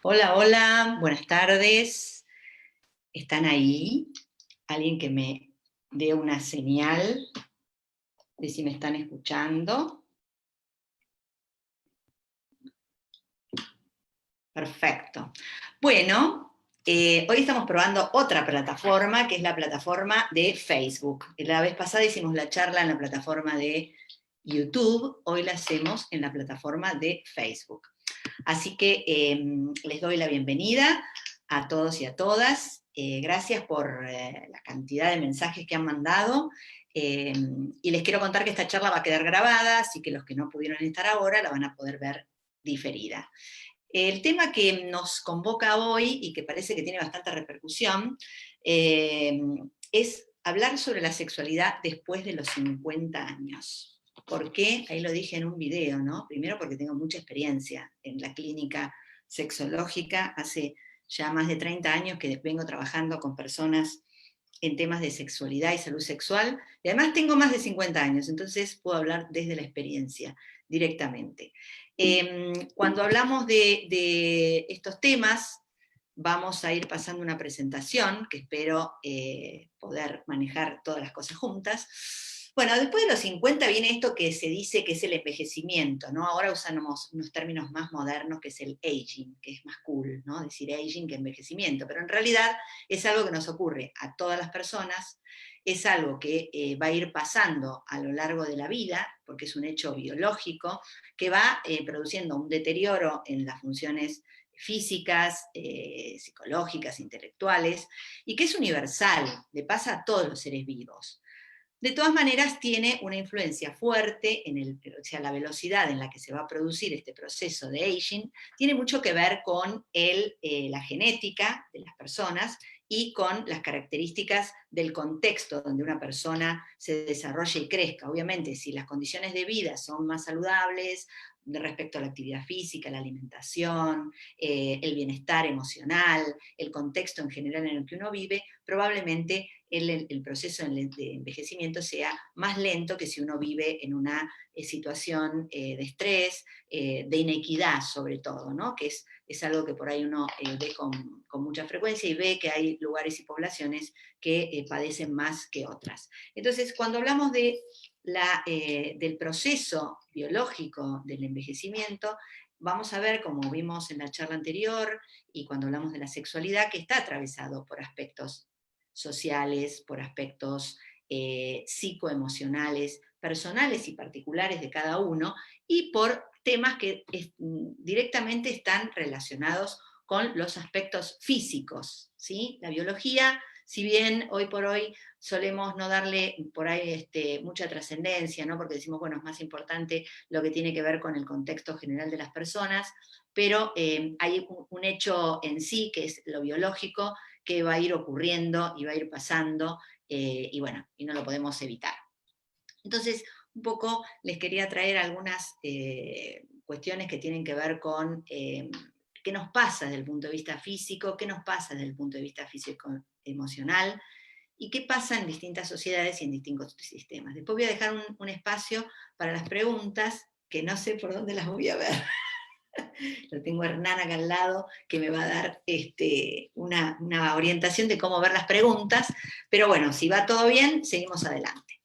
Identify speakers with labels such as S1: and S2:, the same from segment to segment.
S1: Hola, hola, buenas tardes. ¿Están ahí? ¿Alguien que me dé una señal de si me están escuchando? Perfecto. Bueno, hoy estamos probando otra plataforma, que es la plataforma de Facebook. La vez pasada hicimos la charla en la plataforma de YouTube, hoy la hacemos en la plataforma de Facebook. Así que les doy la bienvenida a todos y a todas. Gracias por la cantidad de mensajes que han mandado. Y les quiero contar que esta charla va a quedar grabada, así que los que no pudieron estar ahora la van a poder ver diferida. El tema que nos convoca hoy y que parece que tiene bastante repercusión es hablar sobre la sexualidad después de los 50 años. ¿Por qué? Ahí lo dije en un video, ¿no? Primero porque tengo mucha experiencia en la clínica sexológica, hace ya más de 30 años que vengo trabajando con personas en temas de sexualidad y salud sexual, y además tengo más de 50 años, entonces puedo hablar desde la experiencia directamente. Cuando hablamos de estos temas, vamos a ir pasando una presentación, que espero poder manejar todas las cosas juntas. Bueno, después de los 50 viene esto que se dice que es el envejecimiento, ¿no? Ahora usamos unos términos más modernos que es el aging, que es más cool, ¿no? Decir aging que envejecimiento, pero en realidad es algo que nos ocurre a todas las personas, es algo que va a ir pasando a lo largo de la vida, porque es un hecho biológico, que va produciendo un deterioro en las funciones físicas, psicológicas, intelectuales, y que es universal, le pasa a todos los seres vivos. De todas maneras, tiene una influencia fuerte o sea, la velocidad en la que se va a producir este proceso de aging tiene mucho que ver con la genética de las personas y con las características del contexto donde una persona se desarrolle y crezca. Obviamente, si las condiciones de vida son más saludables respecto a la actividad física, la alimentación, el bienestar emocional, el contexto en general en el que uno vive, probablemente el proceso de envejecimiento sea más lento que si uno vive en una situación de estrés, de inequidad sobre todo, ¿no? Que es algo que por ahí uno ve con mucha frecuencia y ve que hay lugares y poblaciones que padecen más que otras. Entonces, cuando hablamos del proceso biológico del envejecimiento, vamos a ver, como vimos en la charla anterior y cuando hablamos de la sexualidad, que está atravesado por aspectos sociales, por aspectos psicoemocionales, personales y particulares de cada uno, y por temas que directamente están relacionados con los aspectos físicos, ¿sí? La biología, si bien hoy por hoy solemos no darle por ahí mucha trascendencia, ¿no? Porque decimos, bueno, es más importante lo que tiene que ver con el contexto general de las personas, pero hay un hecho en sí, que es lo biológico, que va a ir ocurriendo y va a ir pasando, y bueno, y no lo podemos evitar. Entonces, un poco les quería traer algunas cuestiones que tienen que ver con qué nos pasa desde el punto de vista físico, qué nos pasa desde el punto de vista físico-emocional, y qué pasa en distintas sociedades y en distintos sistemas. Después voy a dejar un espacio para las preguntas, que no sé por dónde las voy a ver. Lo tengo a Hernán acá al lado, que me va a dar una orientación de cómo ver las preguntas, pero bueno, si va todo bien, seguimos adelante.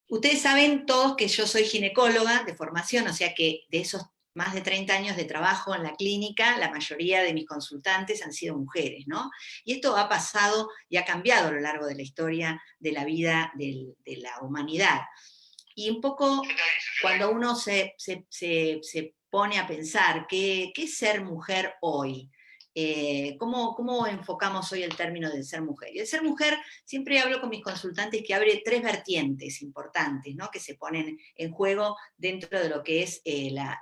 S1: Ustedes saben todos que yo soy ginecóloga de formación, o sea que de esos más de 30 años de trabajo en la clínica, la mayoría de mis consultantes han sido mujeres, ¿no? Y esto ha pasado y ha cambiado a lo largo de la historia de la vida de la humanidad. Y un poco cuando uno se pone a pensar qué es ser mujer hoy, ¿cómo enfocamos hoy el término de ser mujer? Y el ser mujer, siempre hablo con mis consultantes que abre tres vertientes importantes, ¿no? Que se ponen en juego dentro de lo que es la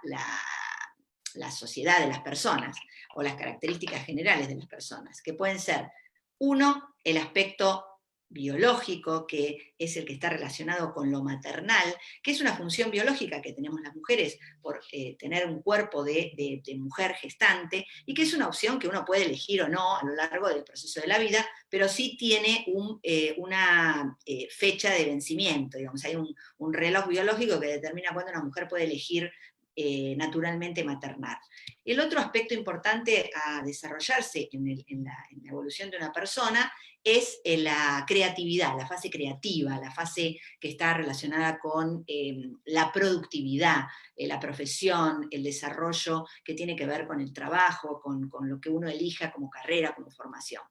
S1: sociedad de las personas o las características generales de las personas, que pueden ser, uno, el aspecto biológico, que es el que está relacionado con lo maternal, que es una función biológica que tenemos las mujeres por tener un cuerpo de mujer gestante, y que es una opción que uno puede elegir o no a lo largo del proceso de la vida, pero sí tiene una fecha de vencimiento, digamos, hay un reloj biológico que determina cuándo una mujer puede elegir naturalmente maternal. El otro aspecto importante a desarrollarse en la evolución de una persona es la creatividad, la fase creativa, la fase que está relacionada con la productividad, la profesión, el desarrollo que tiene que ver con el trabajo, con lo que uno elija como carrera, como formación.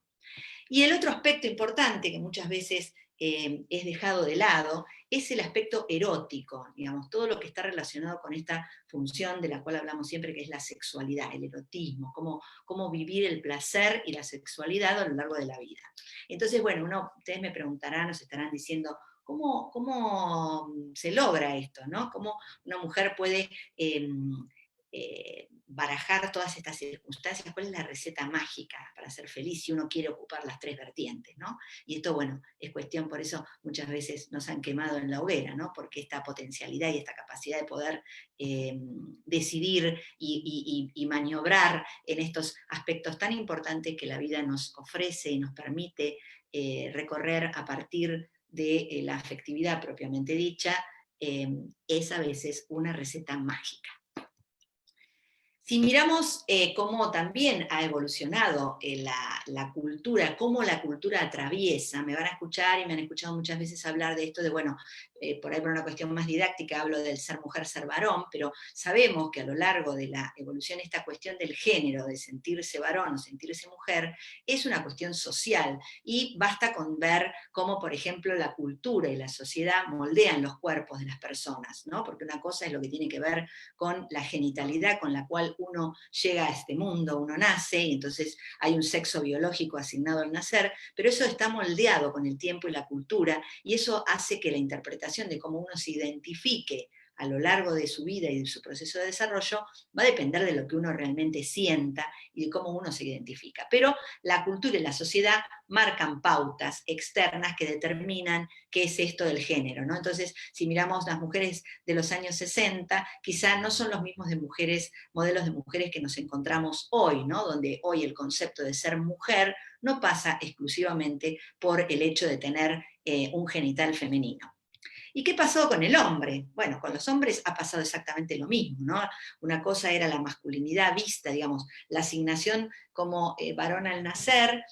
S1: Y el otro aspecto importante que muchas veces es dejado de lado es el aspecto erótico, digamos, todo lo que está relacionado con esta función de la cual hablamos siempre, que es la sexualidad, el erotismo, cómo vivir el placer y la sexualidad a lo largo de la vida. Entonces, bueno, ustedes me preguntarán, nos estarán diciendo, ¿cómo se logra esto? ¿No? ¿Cómo una mujer puede barajar todas estas circunstancias? ¿Cuál es la receta mágica para ser feliz si uno quiere ocupar las tres vertientes, ¿no? Y esto, bueno, es cuestión, por eso muchas veces nos han quemado en la hoguera, ¿no? Porque esta potencialidad y esta capacidad de poder decidir y maniobrar en estos aspectos tan importantes que la vida nos ofrece y nos permite recorrer a partir de la afectividad propiamente dicha, es a veces una receta mágica. Si miramos cómo también ha evolucionado la cultura, cómo la cultura atraviesa, me van a escuchar y me han escuchado muchas veces hablar de esto de, bueno, por ahí por una cuestión más didáctica hablo del ser mujer, ser varón, pero sabemos que a lo largo de la evolución esta cuestión del género, de sentirse varón o sentirse mujer, es una cuestión social, y basta con ver cómo, por ejemplo, la cultura y la sociedad moldean los cuerpos de las personas, ¿no? Porque una cosa es lo que tiene que ver con la genitalidad con la cual uno llega a este mundo, uno nace, y entonces hay un sexo biológico asignado al nacer, pero eso está moldeado con el tiempo y la cultura, y eso hace que la interpretación de cómo uno se identifique a lo largo de su vida y de su proceso de desarrollo va a depender de lo que uno realmente sienta y de cómo uno se identifica. Pero la cultura y la sociedad marcan pautas externas que determinan qué es esto del género, ¿no? Entonces, si miramos las mujeres de los años 60, quizá no son los mismos modelos de mujeres que nos encontramos hoy, ¿no? Donde hoy el concepto de ser mujer no pasa exclusivamente por el hecho de tener un genital femenino. ¿Y qué pasó con el hombre? Bueno, con los hombres ha pasado exactamente lo mismo, ¿no? Una cosa era la masculinidad vista, digamos, la asignación como varón al nacer,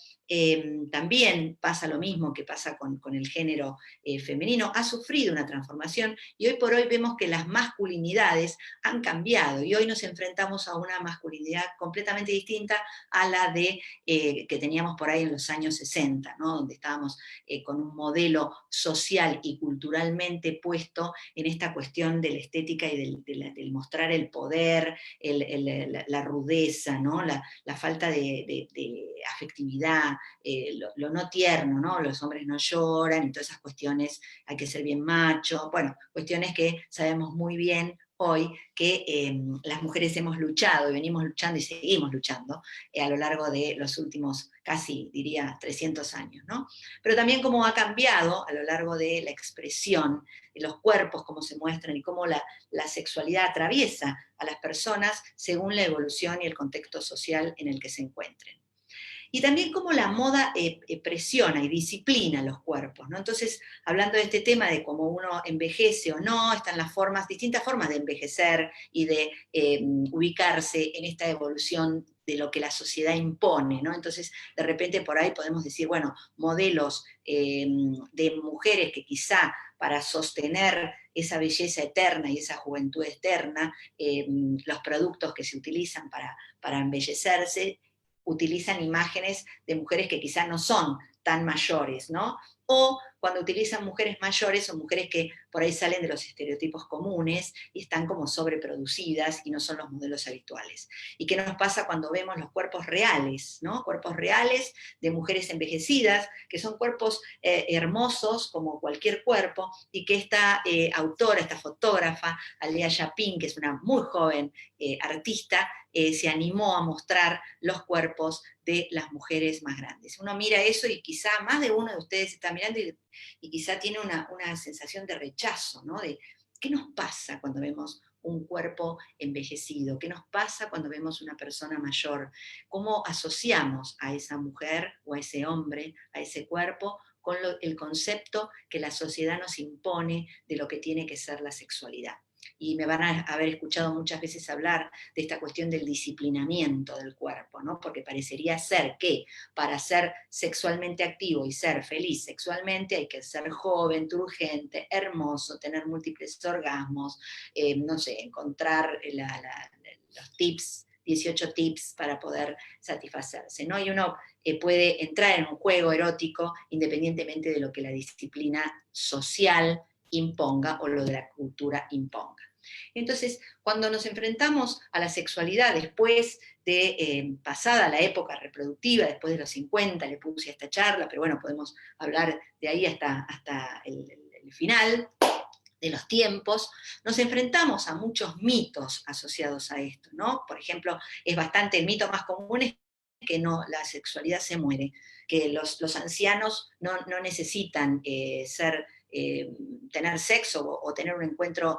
S1: también pasa lo mismo que pasa con el género femenino, ha sufrido una transformación, y hoy por hoy vemos que las masculinidades han cambiado, y hoy nos enfrentamos a una masculinidad completamente distinta a la que teníamos por ahí en los años 60, ¿no? Donde estábamos con un modelo social y culturalmente puesto en esta cuestión de la estética y del mostrar el poder, la rudeza, ¿no? La falta de afectividad, lo no tierno, ¿no? Los hombres no lloran, y todas esas cuestiones, hay que ser bien macho, bueno, cuestiones que sabemos muy bien hoy que las mujeres hemos luchado y venimos luchando y seguimos luchando a lo largo de los últimos casi, diría, 300 años, ¿no? Pero también cómo ha cambiado a lo largo de la expresión, los cuerpos, cómo se muestran y cómo la sexualidad atraviesa a las personas según la evolución y el contexto social en el que se encuentren. Y también cómo la moda presiona y disciplina los cuerpos, ¿no? Entonces, hablando de este tema de cómo uno envejece o no, están las distintas formas de envejecer y de ubicarse en esta evolución de lo que la sociedad impone, ¿no? Entonces, de repente por ahí podemos decir, bueno, modelos de mujeres que quizá para sostener esa belleza eterna y esa juventud eterna, los productos que se utilizan para embellecerse, utilizan imágenes de mujeres que quizás no son tan mayores, ¿no? O cuando utilizan mujeres mayores, son mujeres que por ahí salen de los estereotipos comunes y están como sobreproducidas y no son los modelos habituales. ¿Y qué nos pasa cuando vemos los cuerpos reales, ¿no? Cuerpos reales de mujeres envejecidas, que son cuerpos hermosos como cualquier cuerpo, y que esta autora, esta fotógrafa, Alea Yapin, que es una muy joven artista, se animó a mostrar los cuerpos de las mujeres más grandes. Uno mira eso y quizá más de uno de ustedes está mirando y quizá tiene una sensación de rechazo, ¿no? De qué nos pasa cuando vemos un cuerpo envejecido, qué nos pasa cuando vemos una persona mayor, cómo asociamos a esa mujer o a ese hombre, a ese cuerpo, con el concepto que la sociedad nos impone de lo que tiene que ser la sexualidad. y me van a haber escuchado muchas veces hablar de esta cuestión del disciplinamiento del cuerpo, ¿no? Porque parecería ser que para ser sexualmente activo y ser feliz sexualmente hay que ser joven, turgente, hermoso, tener múltiples orgasmos, no sé, encontrar los tips, 18 tips para poder satisfacerse, ¿no? Y uno puede entrar en un juego erótico independientemente de lo que la disciplina social imponga o lo de la cultura imponga. Entonces, cuando nos enfrentamos a la sexualidad después de pasada la época reproductiva, después de los 50, le puse a esta charla, pero bueno, podemos hablar de ahí hasta el final de los tiempos, nos enfrentamos a muchos mitos asociados a esto, ¿no? Por ejemplo, es bastante, el mito más común es que no, la sexualidad se muere, que los ancianos no necesitan tener sexo o tener un encuentro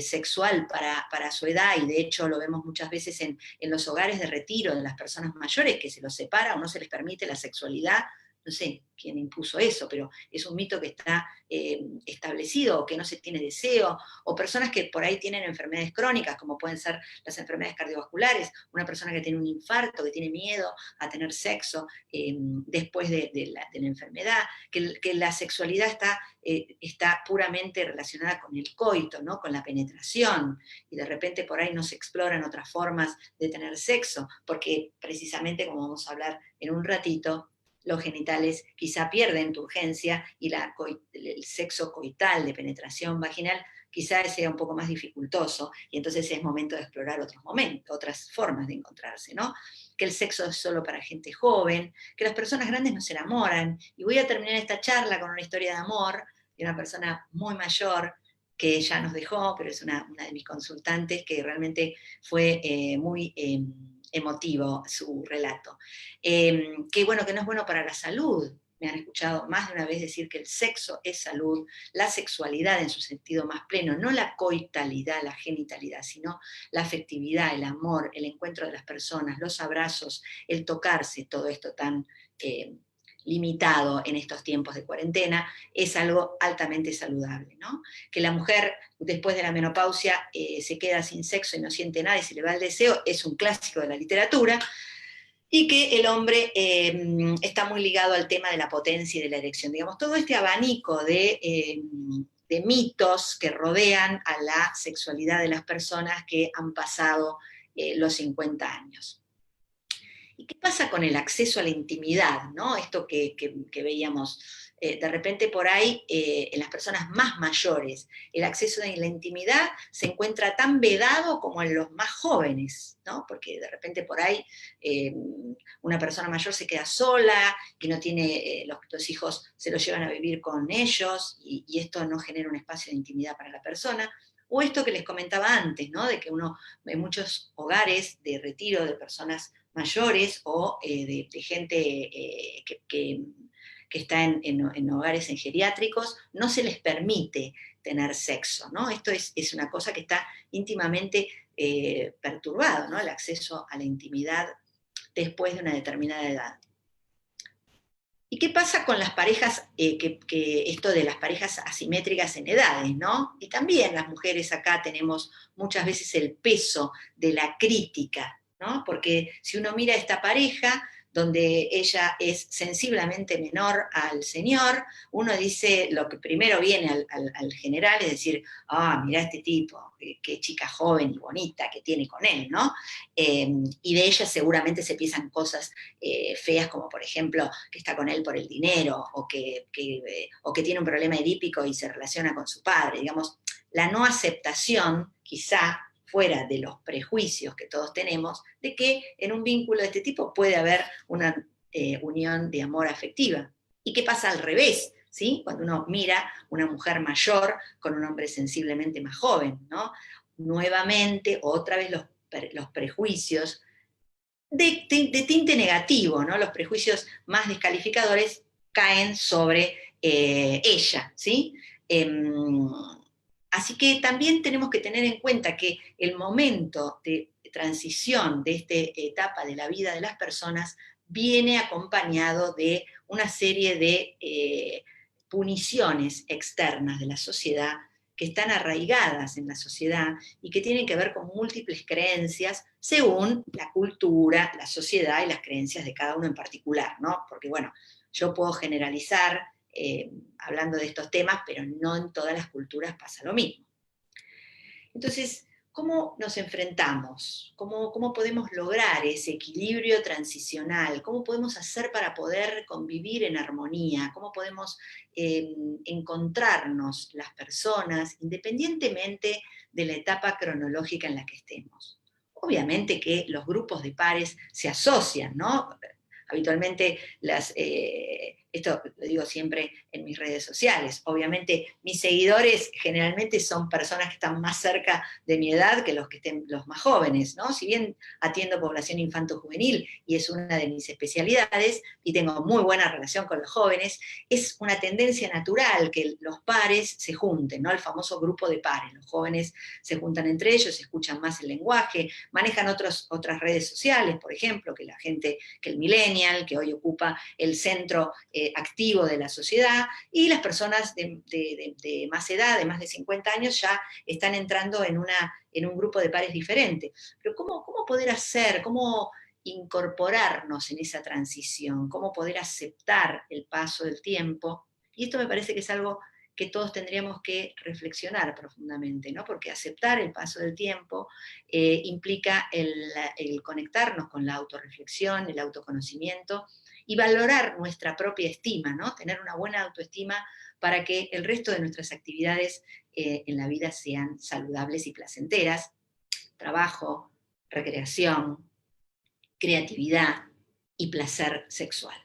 S1: sexual para su edad, y de hecho lo vemos muchas veces en los hogares de retiro de las personas mayores, que se los separa o no se les permite la sexualidad. No sé quién impuso eso, pero es un mito que está establecido, o que no se tiene deseo, o personas que por ahí tienen enfermedades crónicas, como pueden ser las enfermedades cardiovasculares, una persona que tiene un infarto, que tiene miedo a tener sexo después de la enfermedad, que la sexualidad está puramente relacionada con el coito, ¿no? Con la penetración, y de repente por ahí no se exploran otras formas de tener sexo, porque precisamente, como vamos a hablar en un ratito, los genitales quizá pierden turgencia y el sexo coital de penetración vaginal quizá sea un poco más dificultoso, y entonces es momento de explorar otras formas de encontrarse, ¿no? Que el sexo es solo para gente joven, que las personas grandes no se enamoran, y voy a terminar esta charla con una historia de amor de una persona muy mayor que ya nos dejó, pero es una de mis consultantes, que realmente fue muy emotivo su relato. Que bueno, que no es bueno para la salud. Me han escuchado más de una vez decir que el sexo es salud, la sexualidad en su sentido más pleno, no la coitalidad, la genitalidad, sino la afectividad, el amor, el encuentro de las personas, los abrazos, el tocarse, todo esto tan limitado en estos tiempos de cuarentena, es algo altamente saludable, ¿no? Que la mujer después de la menopausia se queda sin sexo y no siente nada y se le va el deseo, es un clásico de la literatura, y que el hombre está muy ligado al tema de la potencia y de la erección. Digamos, todo este abanico de mitos que rodean a la sexualidad de las personas que han pasado los 50 años. ¿Y qué pasa con el acceso a la intimidad? ¿No? Esto que veíamos de repente por ahí en las personas más mayores, el acceso a la intimidad se encuentra tan vedado como en los más jóvenes, ¿no? Porque de repente por ahí una persona mayor se queda sola, que no tiene, los hijos se los llevan a vivir con ellos, y esto no genera un espacio de intimidad para la persona. O esto que les comentaba antes, ¿no? De que uno, en muchos hogares de retiro de personas mayores o de gente que está en hogares en geriátricos, no se les permite tener sexo, ¿no? Esto es una cosa que está íntimamente perturbado, ¿no? El acceso a la intimidad después de una determinada edad. ¿Y qué pasa con las parejas, esto de las parejas asimétricas en edades, ¿no? Y también las mujeres acá tenemos muchas veces el peso de la crítica, ¿no? Porque si uno mira a esta pareja, donde ella es sensiblemente menor al señor, uno dice, lo que primero viene al general es decir, mira este tipo, qué chica joven y bonita que tiene con él, ¿no? Y de ella seguramente se piensan cosas feas, como por ejemplo que está con él por el dinero, o que tiene un problema edípico y se relaciona con su padre. Digamos, la no aceptación, quizá fuera de los prejuicios que todos tenemos, de que en un vínculo de este tipo puede haber una unión de amor afectiva. ¿Y qué pasa al revés? ¿Sí? Cuando uno mira una mujer mayor con un hombre sensiblemente más joven, ¿no? Nuevamente, otra vez los prejuicios de tinte negativo, ¿no? Los prejuicios más descalificadores caen sobre ella, ¿sí? Así que también tenemos que tener en cuenta que el momento de transición de esta etapa de la vida de las personas viene acompañado de una serie de puniciones externas de la sociedad que están arraigadas en la sociedad y que tienen que ver con múltiples creencias según la cultura, la sociedad y las creencias de cada uno en particular, ¿no? Porque bueno, yo puedo generalizar hablando de estos temas, pero no en todas las culturas pasa lo mismo. Entonces, ¿cómo nos enfrentamos? ¿Cómo podemos lograr ese equilibrio transicional? ¿Cómo podemos hacer para poder convivir en armonía? ¿Cómo podemos encontrarnos las personas independientemente de la etapa cronológica en la que estemos? Obviamente que los grupos de pares se asocian, ¿no? Habitualmente esto lo digo siempre en mis redes sociales, obviamente mis seguidores generalmente son personas que están más cerca de mi edad que los más jóvenes, ¿no? Si bien atiendo población infanto-juvenil y es una de mis especialidades y tengo muy buena relación con los jóvenes, es una tendencia natural que los pares se junten, ¿no? El famoso grupo de pares, los jóvenes se juntan entre ellos, escuchan más el lenguaje, manejan otras redes sociales, por ejemplo, que el millennial, que hoy ocupa el centro activo de la sociedad, y las personas de más edad, de más de 50 años, ya están entrando en un grupo de pares diferente. Pero ¿cómo poder hacer, cómo incorporarnos en esa transición, cómo poder aceptar el paso del tiempo? Y esto me parece que es algo que todos tendríamos que reflexionar profundamente, ¿no? Porque aceptar el paso del tiempo implica el conectarnos con la autorreflexión, el autoconocimiento, y valorar nuestra propia estima, ¿no? Tener una buena autoestima para que el resto de nuestras actividades en la vida sean saludables y placenteras: trabajo, recreación, creatividad y placer sexual.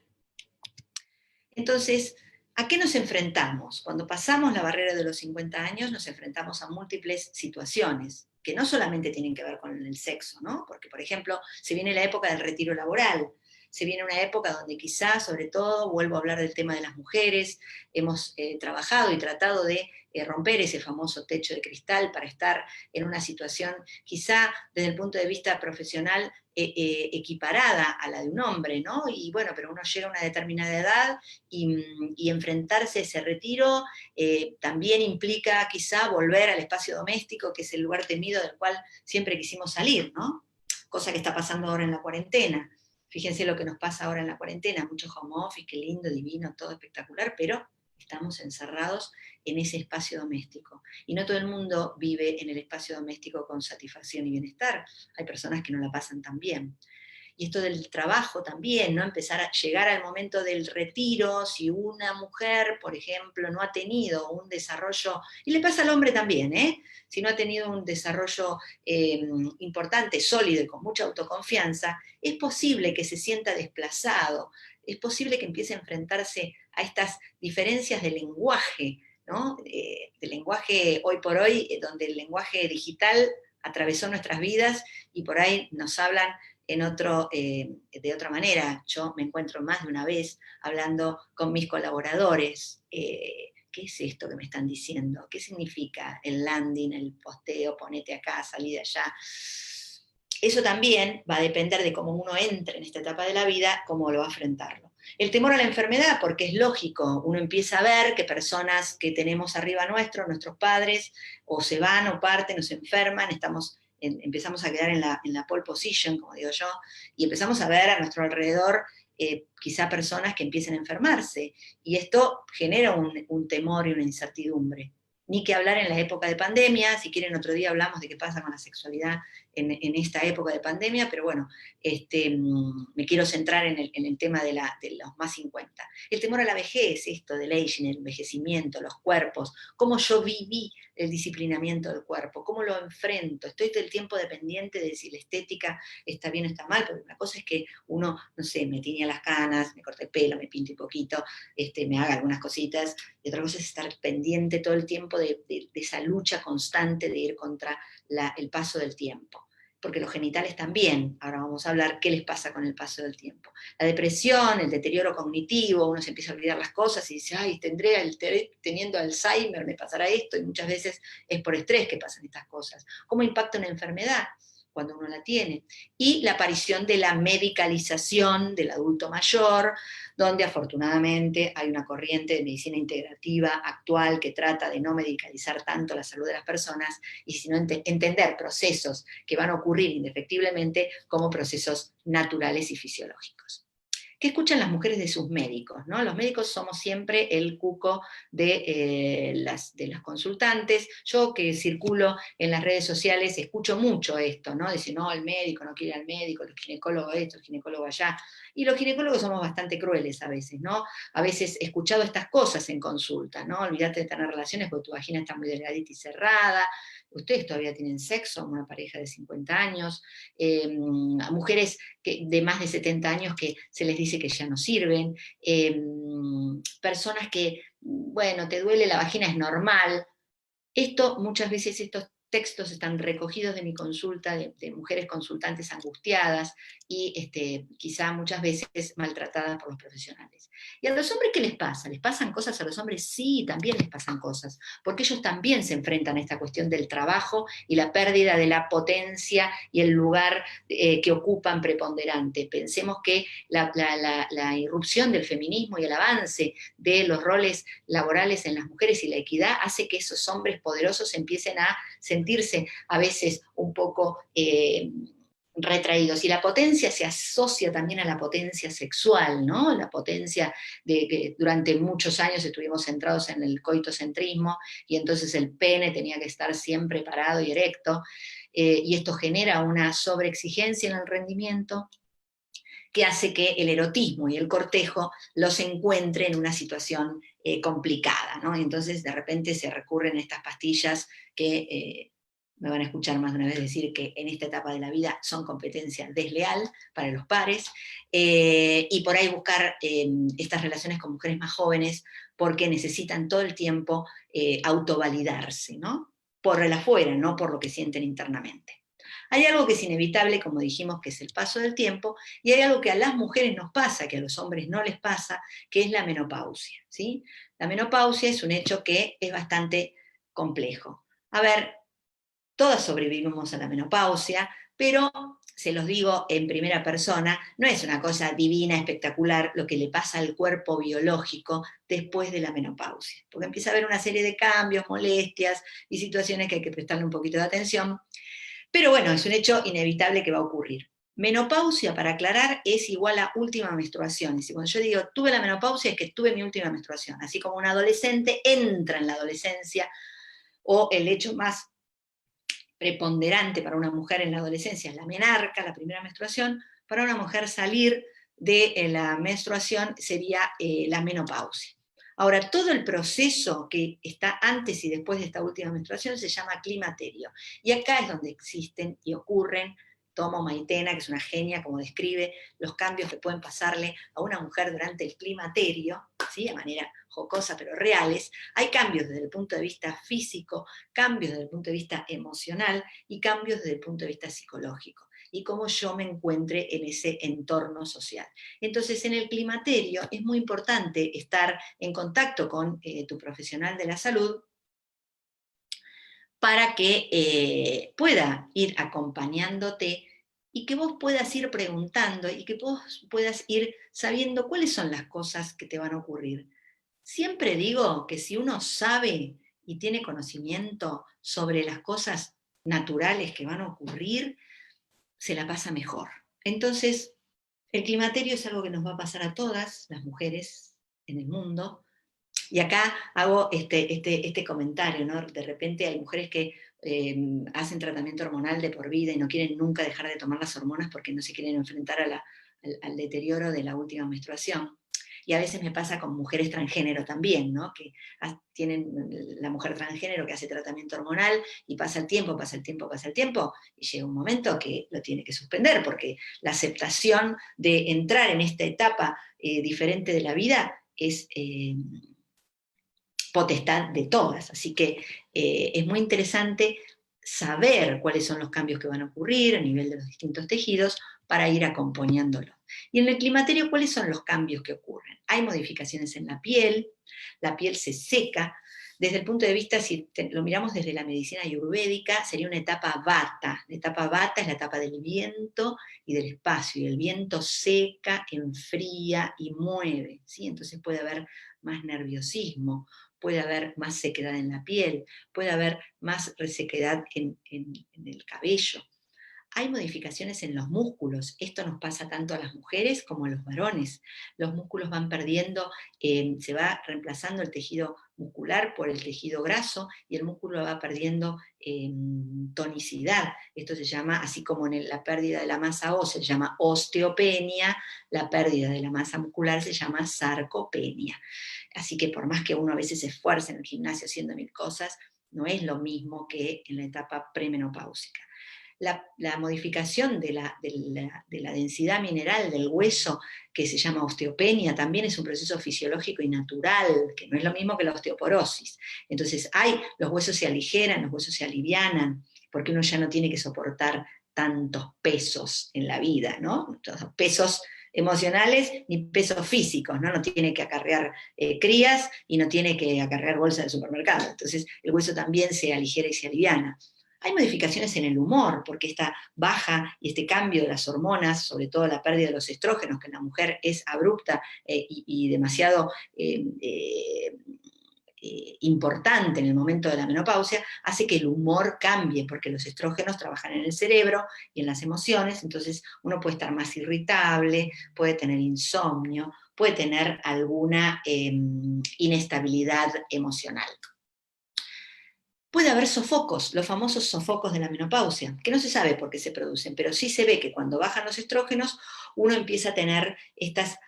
S1: Entonces, ¿a qué nos enfrentamos? Cuando pasamos la barrera de los 50 años, nos enfrentamos a múltiples situaciones que no solamente tienen que ver con el sexo, ¿no? Porque, por ejemplo, se viene la época del retiro laboral, se viene una época donde quizás, sobre todo, vuelvo a hablar del tema de las mujeres, hemos trabajado y tratado de romper ese famoso techo de cristal para estar en una situación quizá desde el punto de vista profesional equiparada a la de un hombre, ¿no? Y bueno, pero uno llega a una determinada edad y enfrentarse a ese retiro también implica quizá volver al espacio doméstico, que es el lugar temido del cual siempre quisimos salir, ¿no? Cosa que está pasando ahora en la cuarentena. Fíjense lo que nos pasa ahora en la cuarentena, mucho home office, qué lindo, divino, todo espectacular, pero estamos encerrados en ese espacio doméstico. Y no todo el mundo vive en el espacio doméstico con satisfacción y bienestar. Hay personas que no la pasan tan bien. Y esto del trabajo también, ¿no? Empezar a llegar al momento del retiro, si una mujer, por ejemplo, no ha tenido un desarrollo, y le pasa al hombre también, si no ha tenido un desarrollo importante, sólido y con mucha autoconfianza, es posible que se sienta desplazado, es posible que empiece a enfrentarse a estas diferencias de lenguaje, ¿no? De lenguaje hoy por hoy, donde el lenguaje digital atravesó nuestras vidas y por ahí nos hablan de otra manera. Yo me encuentro más de una vez hablando con mis colaboradores. ¿Qué es esto que me están diciendo? ¿Qué significa el landing, el posteo, ponete acá, salí de allá? Eso también va a depender de cómo uno entre en esta etapa de la vida, cómo lo va a enfrentarlo. El temor a la enfermedad, porque es lógico, uno empieza a ver que personas que tenemos arriba nuestros padres, o se van o parten o se enferman, empezamos a quedar en la pole position, como digo yo, y empezamos a ver a nuestro alrededor quizá personas que empiecen a enfermarse, y esto genera un temor y una incertidumbre. Ni que hablar en la época de pandemia, si quieren otro día hablamos de qué pasa con la sexualidad en esta época de pandemia, pero bueno, me quiero centrar en el tema de los más 50. El temor a la vejez, esto del aging, el envejecimiento, los cuerpos, cómo yo viví el disciplinamiento del cuerpo, cómo lo enfrento, estoy todo el tiempo dependiente de si la estética está bien o está mal, porque una cosa es que uno, no sé, me tiña las canas, me corte el pelo, me pinte un poquito, me haga algunas cositas, y otra cosa es estar pendiente todo el tiempo de esa lucha constante de ir contra el paso del tiempo. Porque los genitales también, ahora vamos a hablar qué les pasa con el paso del tiempo. La depresión, el deterioro cognitivo, uno se empieza a olvidar las cosas y dice, ay, teniendo Alzheimer, me pasará esto, y muchas veces es por estrés que pasan estas cosas. ¿Cómo impacta una enfermedad? cuando uno la tiene, y la aparición de la medicalización del adulto mayor, donde afortunadamente hay una corriente de medicina integrativa actual que trata de no medicalizar tanto la salud de las personas, y sino entender procesos que van a ocurrir indefectiblemente como procesos naturales y fisiológicos. ¿Qué escuchan las mujeres de sus médicos? ¿No? Los médicos somos siempre el cuco de las consultantes. Yo que circulo en las redes sociales escucho mucho esto, ¿no? Dicen, no, el médico no quiere ir al médico, el ginecólogo esto, el ginecólogo allá. Y los ginecólogos somos bastante crueles a veces, ¿no? A veces he escuchado estas cosas en consulta, ¿no? Olvídate de tener relaciones porque tu vagina está muy delgadita y cerrada. Ustedes todavía tienen sexo, una pareja de 50 años, a mujeres de más de 70 años que se les dice que ya no sirven, personas que, bueno, te duele la vagina, es normal. Muchas veces estos textos están recogidos de mi consulta, de mujeres consultantes angustiadas y quizá muchas veces maltratadas por los profesionales. ¿Y a los hombres qué les pasa? ¿Les pasan cosas a los hombres? Sí, también les pasan cosas, porque ellos también se enfrentan a esta cuestión del trabajo y la pérdida de la potencia y el lugar que ocupan preponderante. Pensemos que la irrupción del feminismo y el avance de los roles laborales en las mujeres y la equidad hace que esos hombres poderosos empiecen a sentirse a veces un poco retraídos. Y la potencia se asocia también a la potencia sexual, ¿no? La potencia de que durante muchos años estuvimos centrados en el coitocentrismo y entonces el pene tenía que estar siempre parado y erecto, y esto genera una sobreexigencia en el rendimiento que hace que el erotismo y el cortejo los encuentre en una situación complicada, ¿no? Entonces de repente se recurren a estas pastillas que me van a escuchar más de una vez decir que en esta etapa de la vida son competencia desleal para los pares, y por ahí buscar estas relaciones con mujeres más jóvenes porque necesitan todo el tiempo autovalidarse, ¿no? Por el afuera, no por lo que sienten internamente. Hay algo que es inevitable, como dijimos, que es el paso del tiempo, y hay algo que a las mujeres nos pasa, que a los hombres no les pasa, que es la menopausia, ¿sí? La menopausia es un hecho que es bastante complejo. A ver, todas sobrevivimos a la menopausia, pero se los digo en primera persona, no es una cosa divina, espectacular, lo que le pasa al cuerpo biológico después de la menopausia, porque empieza a haber una serie de cambios, molestias y situaciones que hay que prestarle un poquito de atención. Pero bueno, es un hecho inevitable que va a ocurrir. Menopausia, para aclarar, es igual a última menstruación. Y cuando yo digo tuve la menopausia, es que tuve mi última menstruación. Así como un adolescente entra en la adolescencia, o el hecho más preponderante para una mujer en la adolescencia es la menarca, la primera menstruación, para una mujer salir de la menstruación sería la menopausia. Ahora, todo el proceso que está antes y después de esta última menstruación se llama climaterio. Y acá es donde existen y ocurren, Tomo Maitena, que es una genia, como describe los cambios que pueden pasarle a una mujer durante el climaterio, ¿sí? De manera jocosa pero reales. Hay cambios desde el punto de vista físico, cambios desde el punto de vista emocional y cambios desde el punto de vista psicológico, y cómo yo me encuentre en ese entorno social. Entonces, en el climaterio es muy importante estar en contacto con tu profesional de la salud para que pueda ir acompañándote y que vos puedas ir preguntando y que vos puedas ir sabiendo cuáles son las cosas que te van a ocurrir. Siempre digo que si uno sabe y tiene conocimiento sobre las cosas naturales que van a ocurrir, se la pasa mejor. Entonces, el climaterio es algo que nos va a pasar a todas las mujeres en el mundo. Y acá hago este comentario, ¿no? De repente hay mujeres que hacen tratamiento hormonal de por vida y no quieren nunca dejar de tomar las hormonas porque no se quieren enfrentar al deterioro de la última menstruación. Y a veces me pasa con mujeres transgénero también, ¿no? Que tienen la mujer transgénero que hace tratamiento hormonal y pasa el tiempo, pasa el tiempo, pasa el tiempo, y llega un momento que lo tiene que suspender porque la aceptación de entrar en esta etapa diferente de la vida es potestad de todas. Así que es muy interesante saber cuáles son los cambios que van a ocurrir a nivel de los distintos tejidos para ir acompañándolo. Y en el climaterio, ¿cuáles son los cambios que ocurren? Hay modificaciones en la piel se seca, Desde el punto de vista, si lo miramos desde la medicina ayurvédica, sería una etapa vata. La etapa vata es la etapa del viento y del espacio, y el viento seca, enfría y mueve, ¿sí? Entonces puede haber más nerviosismo, puede haber más sequedad en la piel, puede haber más resequedad en el cabello. Hay modificaciones en los músculos. Esto nos pasa tanto a las mujeres como a los varones. Los músculos van perdiendo, se va reemplazando el tejido muscular por el tejido graso y el músculo va perdiendo tonicidad. Esto se llama, así como en la pérdida de la masa ósea se llama osteopenia, la pérdida de la masa muscular se llama sarcopenia. Así que por más que uno a veces se esfuerce en el gimnasio haciendo mil cosas, no es lo mismo que en la etapa premenopáusica. La modificación de la densidad mineral del hueso, que se llama osteopenia, también es un proceso fisiológico y natural, que no es lo mismo que la osteoporosis. Entonces, los huesos se aligeran, los huesos se alivianan, porque uno ya no tiene que soportar tantos pesos en la vida, ¿no? Pesos emocionales ni pesos físicos, ¿no? No tiene que acarrear crías y no tiene que acarrear bolsas del supermercado. Entonces, el hueso también se aligera y se aliviana. Hay modificaciones en el humor, porque esta baja y este cambio de las hormonas, sobre todo la pérdida de los estrógenos, que en la mujer es abrupta y demasiado importante en el momento de la menopausia, hace que el humor cambie, porque los estrógenos trabajan en el cerebro y en las emociones, entonces uno puede estar más irritable, puede tener insomnio, puede tener alguna inestabilidad emocional. Puede haber sofocos, los famosos sofocos de la menopausia, que no se sabe por qué se producen, pero sí se ve que cuando bajan los estrógenos, uno empieza a tener estas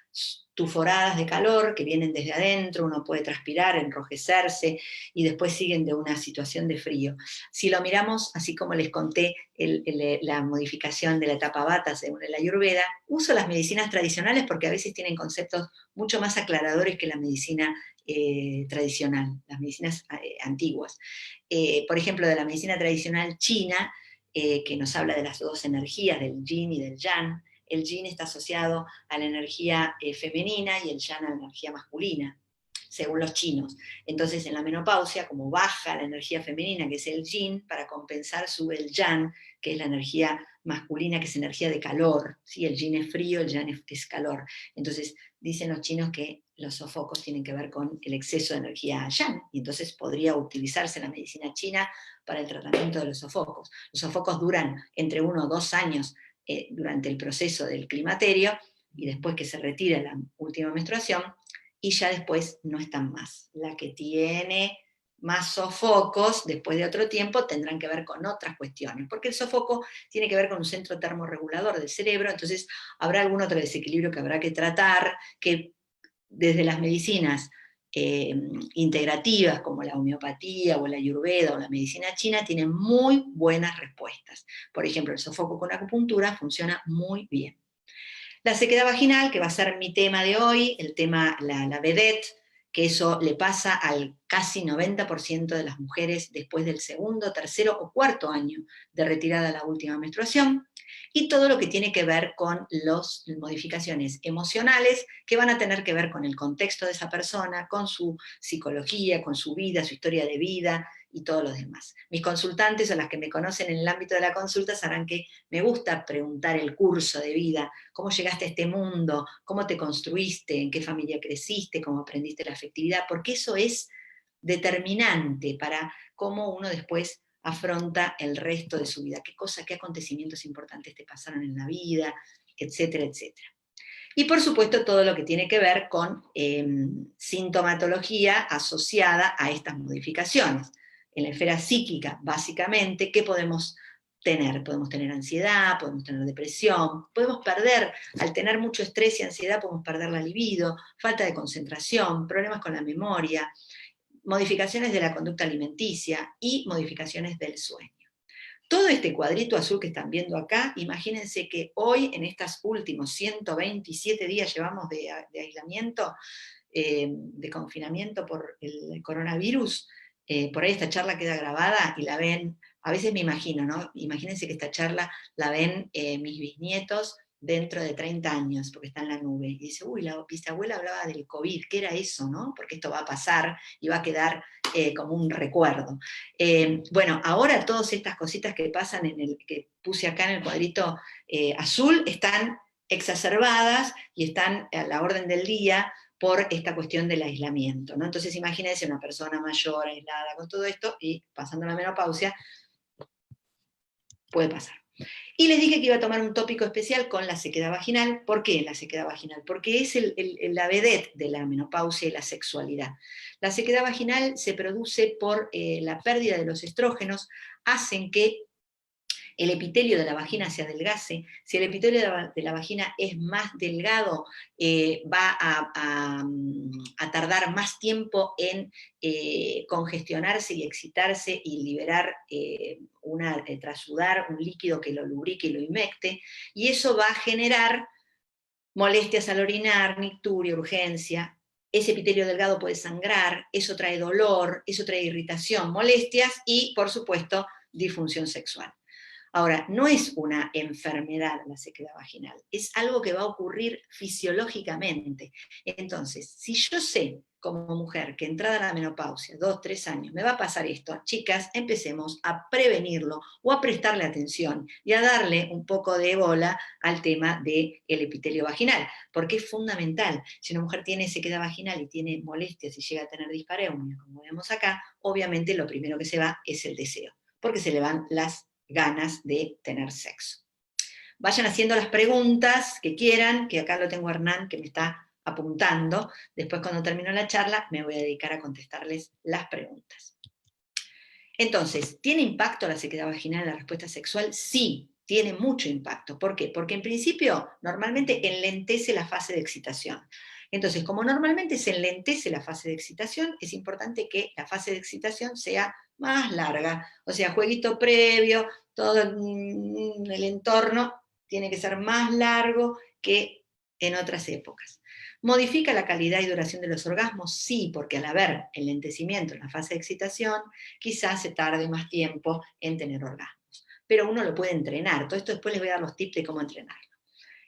S1: tuforadas de calor que vienen desde adentro, uno puede transpirar, enrojecerse, y después siguen de una situación de frío. Si lo miramos, así como les conté la modificación de la etapa vata según la Ayurveda, uso las medicinas tradicionales porque a veces tienen conceptos mucho más aclaradores que la medicina tradicional, las medicinas antiguas. Por ejemplo, de la medicina tradicional china, que nos habla de las dos energías, del yin y del yang. El yin está asociado a la energía femenina y el yang a la energía masculina, según los chinos. Entonces, en la menopausia, como baja la energía femenina, que es el yin, para compensar sube el yang, que es la energía masculina, que es energía de calor. ¿Sí? El yin es frío, el yang es calor. Entonces, dicen los chinos que los sofocos tienen que ver con el exceso de energía yang, y entonces podría utilizarse la medicina china para el tratamiento de los sofocos. Los sofocos duran entre 1 o 2 años durante el proceso del climaterio, y después que se retira la última menstruación, y ya después no están más. La que tiene más sofocos después de otro tiempo tendrán que ver con otras cuestiones, porque el sofoco tiene que ver con un centro termorregulador del cerebro, entonces habrá algún otro desequilibrio que habrá que tratar, que desde las medicinas integrativas como la homeopatía o la ayurveda o la medicina china tienen muy buenas respuestas. Por ejemplo, el sofoco con acupuntura funciona muy bien. La sequedad vaginal, que va a ser mi tema de hoy, el tema, la vedette, que eso le pasa al casi 90% de las mujeres después del segundo, tercero o cuarto año de retirada la última menstruación, y todo lo que tiene que ver con las modificaciones emocionales que van a tener que ver con el contexto de esa persona, con su psicología, con su vida, su historia de vida y todo lo demás. Mis consultantes o las que me conocen en el ámbito de la consulta sabrán que me gusta preguntar el curso de vida, cómo llegaste a este mundo, cómo te construiste, en qué familia creciste, cómo aprendiste la afectividad, porque eso es determinante para cómo uno después afronta el resto de su vida, qué acontecimientos importantes te pasaron en la vida, etcétera, etcétera. Y por supuesto todo lo que tiene que ver con sintomatología asociada a estas modificaciones. En la esfera psíquica, básicamente, ¿qué podemos tener? Podemos tener ansiedad, podemos tener depresión, podemos perder, al tener mucho estrés y ansiedad, podemos perder la libido, falta de concentración, problemas con la memoria, modificaciones de la conducta alimenticia y modificaciones del sueño. Todo este cuadrito azul que están viendo acá, imagínense que hoy, en estos últimos 127 días llevamos de aislamiento, de confinamiento por el coronavirus, por ahí esta charla queda grabada y la ven, a veces me imagino, ¿no? Imagínense que esta charla la ven mis bisnietos dentro de 30 años, porque está en la nube. Y dice, uy, la bisabuela hablaba del COVID, ¿qué era eso, no? Porque esto va a pasar y va a quedar como un recuerdo. Bueno, ahora todas estas cositas que pasan que puse acá en el cuadrito azul, están exacerbadas y están a la orden del día por esta cuestión del aislamiento, ¿no? Entonces imagínense una persona mayor, aislada con todo esto, y pasando la menopausia, puede pasar. Y les dije que iba a tomar un tópico especial con la sequedad vaginal. ¿Por qué la sequedad vaginal? Porque es la vedette de la menopausia y la sexualidad. La sequedad vaginal se produce por la pérdida de los estrógenos, hacen que el epitelio de la vagina se adelgace. Si el epitelio de la vagina es más delgado, va a tardar más tiempo en congestionarse y excitarse y liberar, trasudar un líquido que lo lubrique y lo humecte, y eso va a generar molestias al orinar, nicturia, urgencia. Ese epitelio delgado puede sangrar, eso trae dolor, eso trae irritación, molestias y, por supuesto, disfunción sexual. Ahora, no es una enfermedad la sequedad vaginal, es algo que va a ocurrir fisiológicamente. Entonces, si yo sé como mujer que entrada a la menopausia, 2, 3 años, me va a pasar esto, chicas, empecemos a prevenirlo o a prestarle atención y a darle un poco de bola al tema del epitelio vaginal, porque es fundamental. Si una mujer tiene sequedad vaginal y tiene molestias y llega a tener dispareunia, como vemos acá, obviamente lo primero que se va es el deseo, porque se le van las ganas de tener sexo. Vayan haciendo las preguntas que quieran, que acá lo tengo a Hernán que me está apuntando. Después, cuando termino la charla, me voy a dedicar a contestarles las preguntas. Entonces, ¿tiene impacto la sequedad vaginal en la respuesta sexual? Sí, tiene mucho impacto. ¿Por qué? Porque en principio, normalmente enlentece la fase de excitación. Entonces, como normalmente se enlentece la fase de excitación, es importante que la fase de excitación sea más larga. O sea, jueguito previo, todo el entorno tiene que ser más largo que en otras épocas. ¿Modifica la calidad y duración de los orgasmos? Sí, porque al haber enlentecimiento en la fase de excitación, quizás se tarde más tiempo en tener orgasmos. Pero uno lo puede entrenar. Todo esto después les voy a dar los tips de cómo entrenarlo.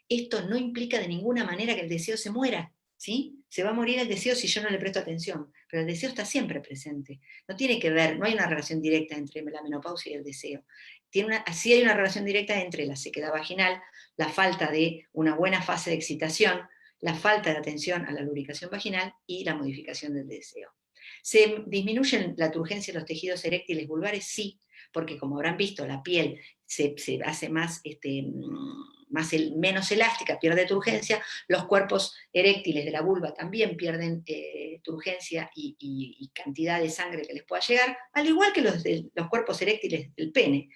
S1: Esto no implica de ninguna manera que el deseo se muera, ¿sí? Se va a morir el deseo si yo no le presto atención, pero el deseo está siempre presente. No tiene que ver, no hay una relación directa entre la menopausia y el deseo. Sí hay una relación directa entre la sequedad vaginal, la falta de una buena fase de excitación, la falta de atención a la lubricación vaginal y la modificación del deseo. ¿Se disminuye la turgencia de los tejidos eréctiles vulvares? Sí, porque como habrán visto, la piel se hace más, menos elástica, pierde turgencia, los cuerpos eréctiles de la vulva también pierden turgencia y cantidad de sangre que les pueda llegar, al igual que los cuerpos eréctiles del pene,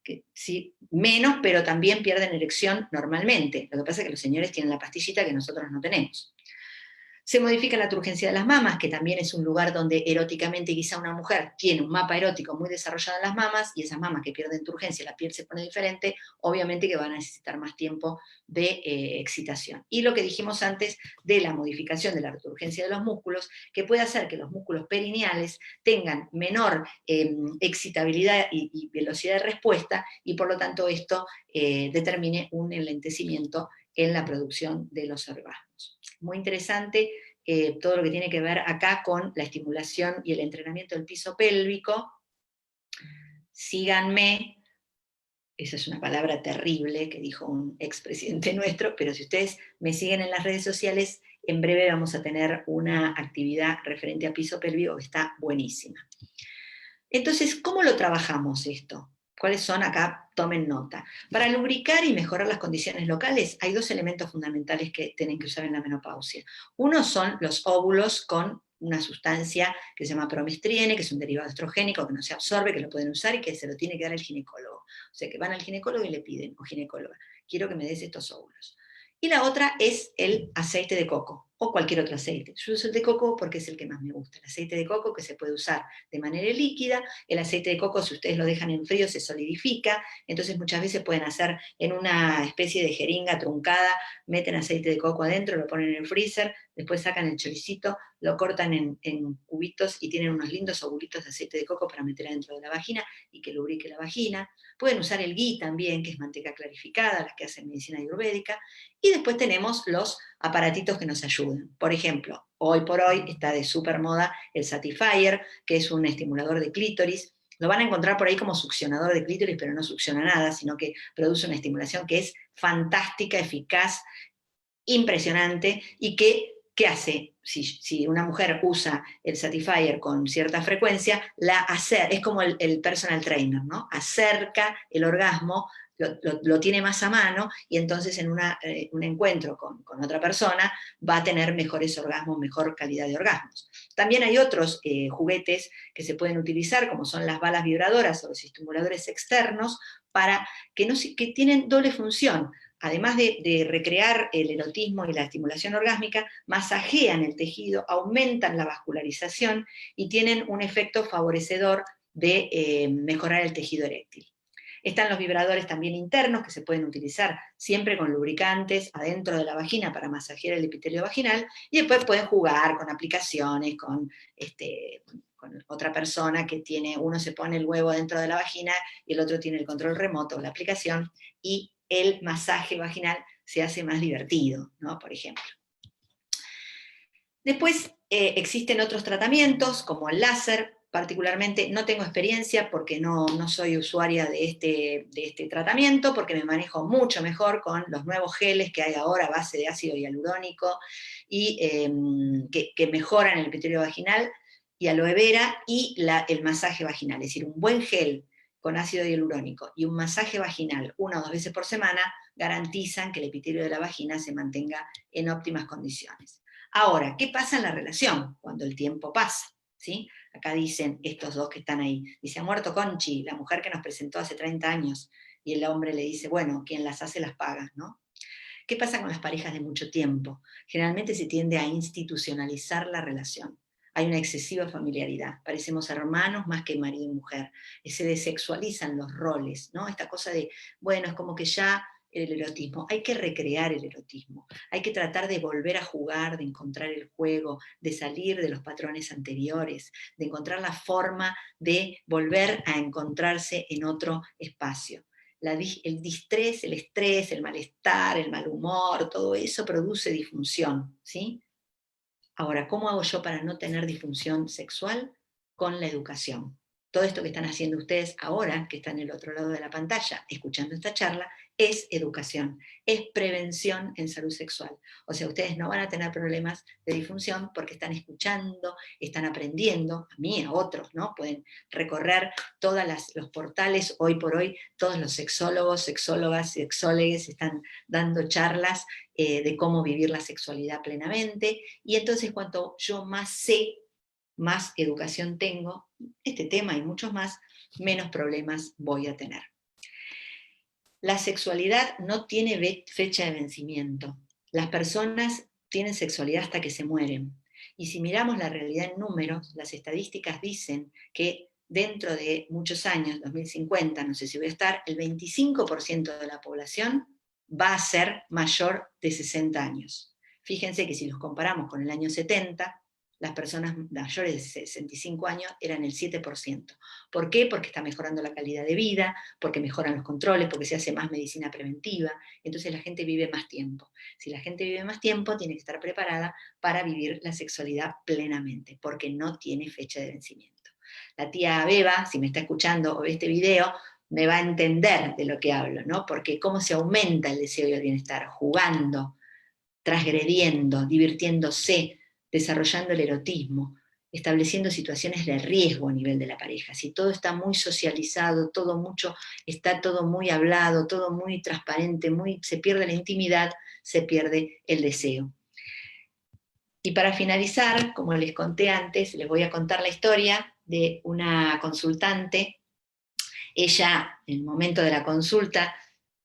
S1: que sí, menos, pero también pierden erección normalmente. Lo que pasa es que los señores tienen la pastillita que nosotros no tenemos. Se modifica la turgencia de las mamas, que también es un lugar donde eróticamente quizá una mujer tiene un mapa erótico muy desarrollado en las mamas, y esas mamas que pierden turgencia, la piel se pone diferente, obviamente que van a necesitar más tiempo de excitación. Y lo que dijimos antes de la modificación de la turgencia de los músculos, que puede hacer que los músculos perineales tengan menor excitabilidad y velocidad de respuesta, y por lo tanto esto determine un enlentecimiento en la producción de los orgasmos. Muy interesante todo lo que tiene que ver acá con la estimulación y el entrenamiento del piso pélvico. Síganme, esa es una palabra terrible que dijo un expresidente nuestro, pero si ustedes me siguen en las redes sociales, en breve vamos a tener una actividad referente a piso pélvico que está buenísima. Entonces, ¿cómo lo trabajamos esto? ¿Cuáles son? Acá tomen nota. Para lubricar y mejorar las condiciones locales hay dos elementos fundamentales que tienen que usar en la menopausia. Uno son los óvulos con una sustancia que se llama promestriene, que es un derivado estrogénico que no se absorbe, que lo pueden usar y que se lo tiene que dar el ginecólogo. O sea, que van al ginecólogo y le piden, o ginecóloga, quiero que me des estos óvulos. Y la otra es el aceite de coco. o cualquier otro aceite. Yo uso el de coco porque es el que más me gusta. El aceite de coco que se puede usar de manera líquida, el aceite de coco si ustedes lo dejan en frío se solidifica, entonces muchas veces pueden hacer en una especie de jeringa truncada, meten aceite de coco adentro, lo ponen en el freezer, después sacan el choricito, lo cortan en cubitos y tienen unos lindos ovulitos de aceite de coco para meter adentro de la vagina y que lubrique la vagina. Pueden usar el ghee también, que es manteca clarificada, las que hacen medicina ayurvédica, y después tenemos los aparatitos que nos ayudan. Por ejemplo, hoy por hoy está de súper moda el Satisfyer, que es un estimulador de clítoris. Lo van a encontrar por ahí como succionador de clítoris, pero no succiona nada, sino que produce una estimulación que es fantástica, eficaz, impresionante, y que, ¿qué hace? Si una mujer usa el Satisfyer con cierta frecuencia, es como el personal trainer, ¿no? Acerca el orgasmo, lo tiene más a mano, y entonces en un encuentro con otra persona va a tener mejores orgasmos, mejor calidad de orgasmos. También hay otros juguetes que se pueden utilizar, como son las balas vibradoras o los estimuladores externos, que tienen doble función. Además de recrear el erotismo y la estimulación orgásmica, masajean el tejido, aumentan la vascularización y tienen un efecto favorecedor de mejorar el tejido eréctil. Están los vibradores también internos, que se pueden utilizar siempre con lubricantes adentro de la vagina para masajear el epitelio vaginal, y después pueden jugar con aplicaciones, con otra persona que uno se pone el huevo dentro de la vagina y el otro tiene el control remoto, la aplicación, y el masaje vaginal se hace más divertido, ¿no? Por ejemplo. Después existen otros tratamientos, como el láser. Particularmente no tengo experiencia porque no soy usuaria de este tratamiento, porque me manejo mucho mejor con los nuevos geles que hay ahora a base de ácido hialurónico y que mejoran el epitelio vaginal, y aloe vera, y el masaje vaginal. Es decir, un buen gel con ácido hialurónico y un masaje vaginal 1 o 2 veces por semana garantizan que el epitelio de la vagina se mantenga en óptimas condiciones. Ahora, ¿qué pasa en la relación cuando el tiempo pasa? ¿Sí? Acá dicen estos dos que están ahí. Dice, ha muerto Conchi, la mujer que nos presentó hace 30 años, y el hombre le dice, bueno, quien las hace las paga, ¿no? ¿Qué pasa con las parejas de mucho tiempo? Generalmente se tiende a institucionalizar la relación. Hay una excesiva familiaridad, parecemos hermanos más que marido y mujer. Se desexualizan los roles, ¿no? Esta cosa de, bueno, es como que ya el erotismo, hay que recrear el erotismo, hay que tratar de volver a jugar, de encontrar el juego, de salir de los patrones anteriores, de encontrar la forma de volver a encontrarse en otro espacio. El distrés, el estrés, el malestar, el mal humor, todo eso produce disfunción, ¿sí? Ahora, ¿cómo hago yo para no tener disfunción sexual? Con la educación. Todo esto que están haciendo ustedes ahora, que están en el otro lado de la pantalla, escuchando esta charla, es educación, es prevención en salud sexual. O sea, ustedes no van a tener problemas de disfunción porque están escuchando, están aprendiendo, a mí, a otros, ¿no? Pueden recorrer todos los portales, hoy por hoy, todos los sexólogos, sexólogas, sexólogues están dando charlas de cómo vivir la sexualidad plenamente, y entonces cuanto yo más sé, más educación tengo, este tema y muchos más, menos problemas voy a tener. La sexualidad no tiene fecha de vencimiento. Las personas tienen sexualidad hasta que se mueren. Y si miramos la realidad en números, las estadísticas dicen que dentro de muchos años, 2050, no sé si voy a estar, el 25% de la población va a ser mayor de 60 años. Fíjense que si los comparamos con el año 70, las personas mayores de 65 años eran el 7%. ¿Por qué? Porque está mejorando la calidad de vida, porque mejoran los controles, porque se hace más medicina preventiva, entonces la gente vive más tiempo. Si la gente vive más tiempo, tiene que estar preparada para vivir la sexualidad plenamente, porque no tiene fecha de vencimiento. La tía Beba, si me está escuchando o ve este video, me va a entender de lo que hablo, ¿no? Porque cómo se aumenta el deseo y el bienestar, jugando, transgrediendo, divirtiéndose, desarrollando el erotismo, estableciendo situaciones de riesgo a nivel de la pareja. Si todo está muy socializado, está todo muy hablado, todo muy transparente, se pierde la intimidad, se pierde el deseo. Y para finalizar, como les conté antes, les voy a contar la historia de una consultante. Ella, en el momento de la consulta,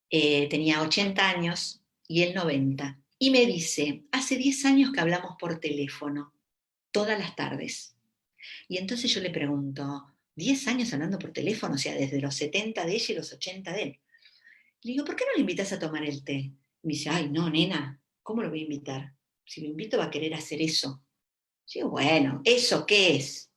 S1: tenía 80 años y él 90. y me dice, hace 10 años que hablamos por teléfono, todas las tardes. Y entonces yo le pregunto, 10 años hablando por teléfono, o sea, desde los 70 de ella y los 80 de él. Le digo, ¿por qué no le invitas a tomar el té? Me dice, ay, no, nena, ¿cómo lo voy a invitar? Si lo invito va a querer hacer eso. Yo digo, bueno, ¿eso qué es?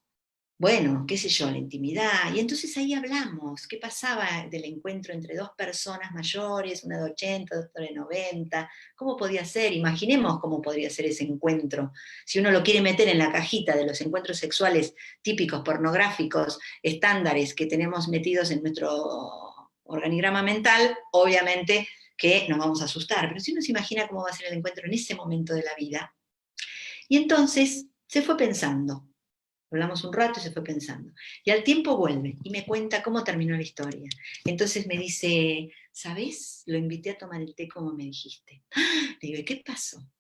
S1: Bueno, qué sé yo, la intimidad. Y entonces ahí hablamos, ¿qué pasaba del encuentro entre dos personas mayores, una de 80, otra de 90? ¿Cómo podía ser? Imaginemos cómo podría ser ese encuentro. Si uno lo quiere meter en la cajita de los encuentros sexuales típicos, pornográficos, estándares que tenemos metidos en nuestro organigrama mental, obviamente que nos vamos a asustar. Pero si uno se imagina cómo va a ser el encuentro en ese momento de la vida. Y entonces se fue pensando. Hablamos un rato y se fue pensando. Y al tiempo vuelve y me cuenta cómo terminó la historia. Entonces me dice, ¿sabés? Lo invité a tomar el té como me dijiste. Le digo, ¿y qué pasó?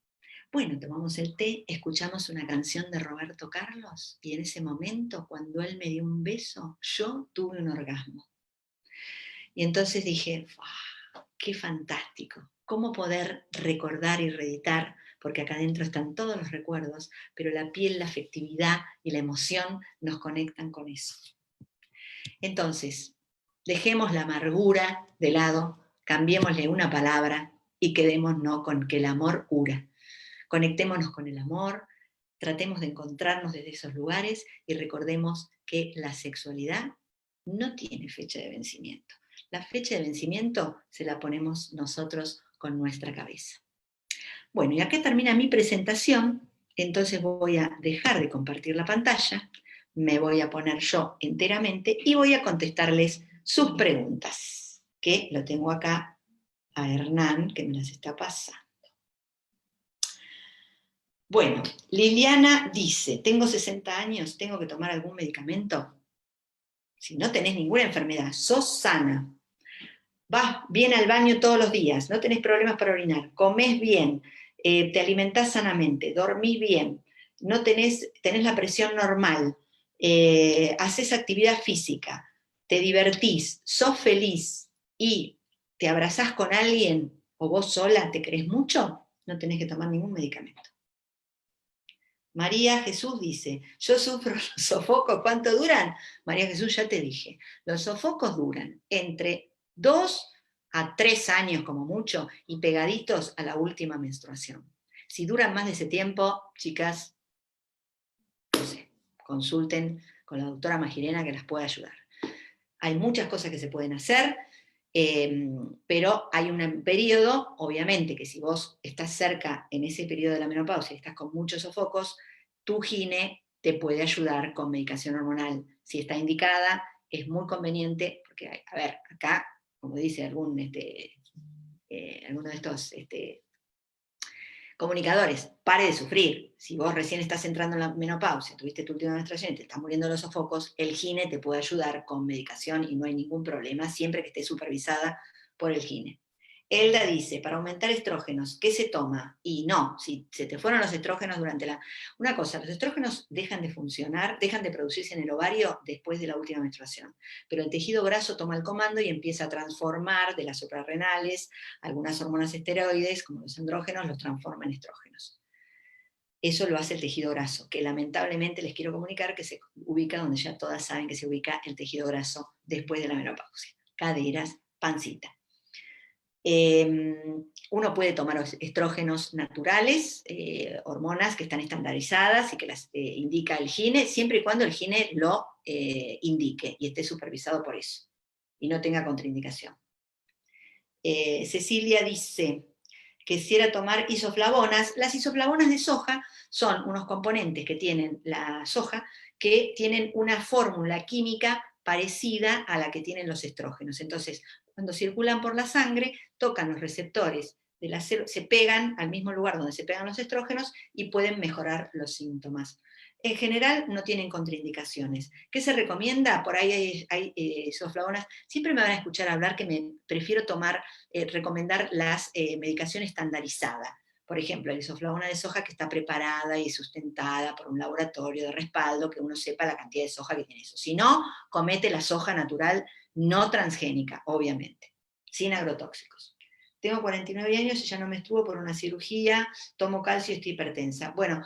S1: Bueno, tomamos el té, escuchamos una canción de Roberto Carlos y en ese momento, cuando él me dio un beso, yo tuve un orgasmo. Y entonces dije, ¡wow! ¡Qué fantástico! ¿Cómo poder recordar y reeditar? Porque acá adentro están todos los recuerdos, pero la piel, la afectividad y la emoción nos conectan con eso. Entonces, dejemos la amargura de lado, cambiémosle una palabra y quedémonos con que el amor cura. Conectémonos con el amor, tratemos de encontrarnos desde esos lugares y recordemos que la sexualidad no tiene fecha de vencimiento. La fecha de vencimiento se la ponemos nosotros con nuestra cabeza. Bueno, y acá termina mi presentación, entonces voy a dejar de compartir la pantalla, me voy a poner yo enteramente y voy a contestarles sus preguntas, que lo tengo acá a Hernán, que me las está pasando. Bueno, Liliana dice, tengo 60 años, ¿tengo que tomar algún medicamento? Si no tenés ninguna enfermedad, sos sana, vas bien al baño todos los días, no tenés problemas para orinar, comés bien, te alimentás sanamente, dormís bien, no tenés la presión normal, haces actividad física, te divertís, sos feliz y te abrazás con alguien o vos sola te querés mucho, no tenés que tomar ningún medicamento. María Jesús dice, yo sufro los sofocos, ¿cuánto duran? María Jesús, ya te dije, los sofocos duran entre 2 a 3 años como mucho y pegaditos a la última menstruación. Si duran más de ese tiempo, chicas, no sé, consulten con la doctora Magirena que las puede ayudar. Hay muchas cosas que se pueden hacer, pero hay un periodo, obviamente, que si vos estás cerca en ese periodo de la menopausia y estás con muchos sofocos, tu gine te puede ayudar con medicación hormonal. Si está indicada, es muy conveniente, porque, a ver, acá, como dice alguno de estos comunicadores, pare de sufrir. Si vos recién estás entrando en la menopausia, tuviste tu última menstruación y te están muriendo los sofocos, el gine te puede ayudar con medicación y no hay ningún problema, siempre que esté supervisada por el gine. Elda dice, para aumentar estrógenos, ¿qué se toma? Y no, si se te fueron los estrógenos durante la... Una cosa, los estrógenos dejan de funcionar, dejan de producirse en el ovario después de la última menstruación, pero el tejido graso toma el comando y empieza a transformar de las suprarrenales algunas hormonas esteroides, como los andrógenos, los transforma en estrógenos. Eso lo hace el tejido graso, que lamentablemente les quiero comunicar que se ubica donde ya todas saben que se ubica el tejido graso después de la menopausia. Caderas, pancita. Uno puede tomar estrógenos naturales, hormonas que están estandarizadas y que las indica el gine, siempre y cuando el gine lo indique y esté supervisado por eso y no tenga contraindicación. Cecilia dice, quisiera tomar isoflavonas. Las isoflavonas de soja son unos componentes que tienen la soja que tienen una fórmula química parecida a la que tienen los estrógenos. Entonces, cuando circulan por la sangre, tocan los receptores de la célula, se pegan al mismo lugar donde se pegan los estrógenos y pueden mejorar los síntomas. En general no tienen contraindicaciones. ¿Qué se recomienda? Por ahí hay isoflavonas. Siempre me van a escuchar hablar que me prefiero recomendar las medicación estandarizada. Por ejemplo, la isoflavona de soja que está preparada y sustentada por un laboratorio de respaldo, que uno sepa la cantidad de soja que tiene eso. Si no, comete la soja natural no transgénica, obviamente, sin agrotóxicos. tengo 49 años y ya no menstruo por una cirugía, tomo calcio y estoy hipertensa. Bueno,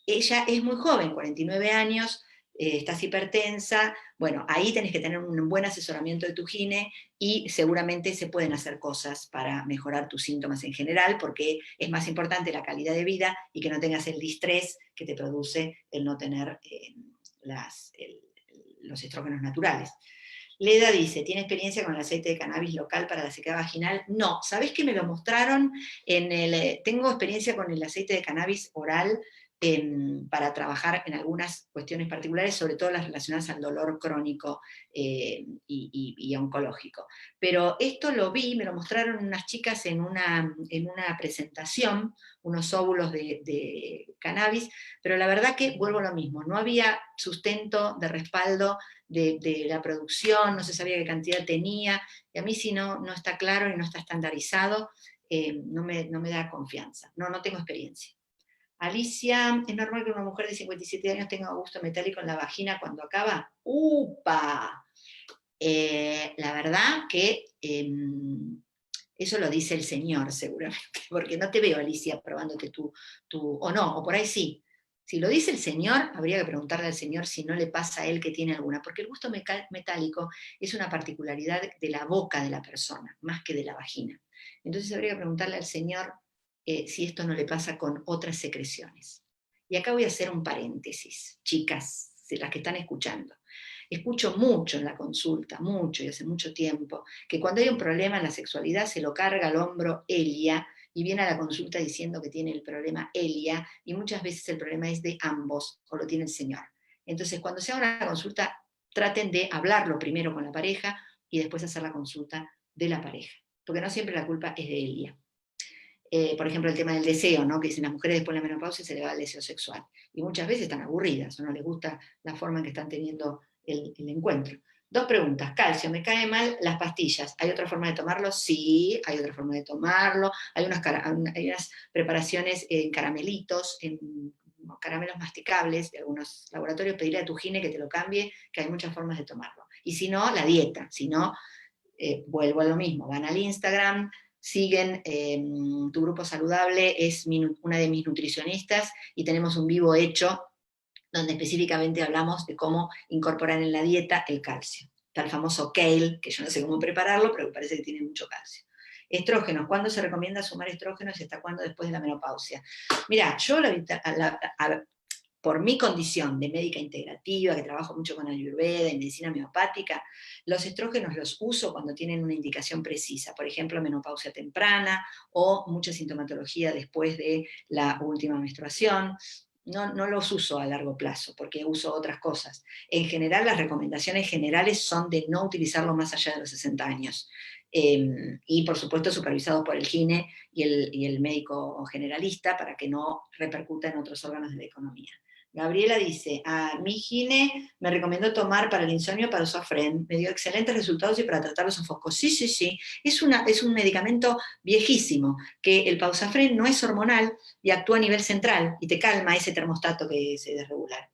S1: ella es muy joven, 49 años, estás hipertensa, bueno, ahí tenés que tener un buen asesoramiento de tu gine y seguramente se pueden hacer cosas para mejorar tus síntomas en general, porque es más importante la calidad de vida y que no tengas el distrés que te produce el no tener los estrógenos naturales. Leda dice, ¿tiene experiencia con el aceite de cannabis local para la sequedad vaginal? No, ¿sabés que me lo mostraron? Tengo experiencia con el aceite de cannabis oral para trabajar en algunas cuestiones particulares, sobre todo las relacionadas al dolor crónico y oncológico. Pero esto lo vi, me lo mostraron unas chicas en una presentación, unos óvulos de cannabis, pero la verdad que vuelvo a lo mismo, no había sustento de respaldo de la producción, no se sabía qué cantidad tenía, y a mí si no está claro y no está estandarizado, no me da confianza, no tengo experiencia. Alicia, ¿es normal que una mujer de 57 años tenga gusto metálico en la vagina cuando acaba? ¡Upa! La verdad que eso lo dice el Señor seguramente, porque no te veo, Alicia, probándote o no, o por ahí sí. Si lo dice el Señor, habría que preguntarle al Señor si no le pasa a él que tiene alguna, porque el gusto metálico es una particularidad de la boca de la persona, más que de la vagina. Entonces habría que preguntarle al Señor si esto no le pasa con otras secreciones. Y acá voy a hacer un paréntesis, chicas, las que están escuchando. Escucho mucho en la consulta, mucho y hace mucho tiempo, que cuando hay un problema en la sexualidad se lo carga al hombro Elia y viene a la consulta diciendo que tiene el problema Elia y muchas veces el problema es de ambos o lo tiene el señor. Entonces, cuando se haga una consulta, traten de hablarlo primero con la pareja y después hacer la consulta de la pareja, porque no siempre la culpa es de Elia. Por ejemplo, el tema del deseo, ¿no? Que dicen las mujeres después de la menopausia se le va el deseo sexual. Y muchas veces están aburridas o no les gusta la forma en que están teniendo el encuentro. Dos preguntas. Calcio, me cae mal las pastillas. ¿Hay otra forma de tomarlo? Sí, hay otra forma de tomarlo. Hay unas preparaciones en caramelitos, en caramelos masticables de algunos laboratorios. Pedirle a tu gine que te lo cambie, que hay muchas formas de tomarlo. Y si no, la dieta. Si no, vuelvo a lo mismo. Van al Instagram, siguen Tu Grupo Saludable, es una de mis nutricionistas y tenemos un vivo hecho donde específicamente hablamos de cómo incorporar en la dieta el calcio. Está el famoso kale, que yo no sé cómo prepararlo, pero me parece que tiene mucho calcio. Estrógenos, ¿cuándo se recomienda sumar estrógenos y hasta cuándo después de la menopausia? Mira, yo por mi condición de médica integrativa, que trabajo mucho con Ayurveda y medicina homeopática, los estrógenos los uso cuando tienen una indicación precisa, por ejemplo, menopausia temprana o mucha sintomatología después de la última menstruación. No los uso a largo plazo, porque uso otras cosas. En general, las recomendaciones generales son de no utilizarlo más allá de los 60 años. Y por supuesto supervisados por el gine y el médico generalista para que no repercuta en otros órganos de la economía. Gabriela dice, mi gine me recomendó tomar para el insomnio Pausafren, me dio excelentes resultados y para tratar los sofocos. Sí, es un medicamento viejísimo, que el Pausafren no es hormonal y actúa a nivel central y te calma ese termostato que se desregula.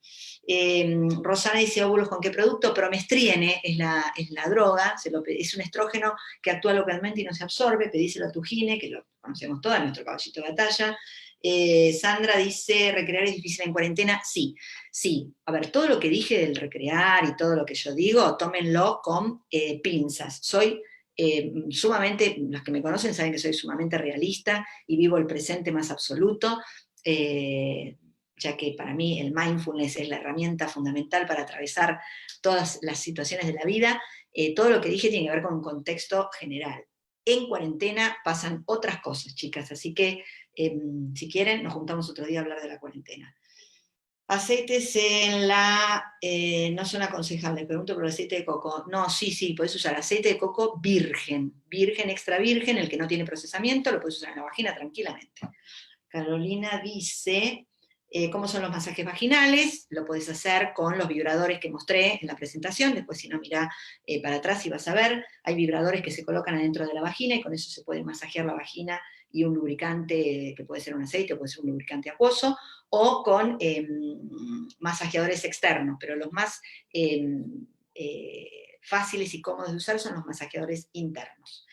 S1: Rosana dice, óvulos con qué producto, promestriene es la droga, es un estrógeno que actúa localmente y no se absorbe, pedíselo a tu gine, que lo conocemos todos, nuestro caballito de batalla. Sandra dice, ¿recrear es difícil en cuarentena? Sí. A ver, todo lo que dije del recrear y todo lo que yo digo, tómenlo con pinzas. Soy sumamente, los que me conocen saben que soy sumamente realista y vivo el presente más absoluto, ya que para mí el mindfulness es la herramienta fundamental para atravesar todas las situaciones de la vida. Todo lo que dije tiene que ver con un contexto general. En cuarentena pasan otras cosas, chicas, así que si quieren, nos juntamos otro día a hablar de la cuarentena. Aceites no son aconsejables, pregunto por el aceite de coco. No, sí, puedes usar aceite de coco virgen, extra virgen, el que no tiene procesamiento, lo puedes usar en la vagina tranquilamente. Carolina dice, ¿cómo son los masajes vaginales? Lo puedes hacer con los vibradores que mostré en la presentación, después si no, mirá para atrás y vas a ver, hay vibradores que se colocan adentro de la vagina y con eso se puede masajear la vagina y un lubricante, que puede ser un aceite, puede ser un lubricante acuoso, o con masajeadores externos, pero los más fáciles y cómodos de usar son los masajeadores internos.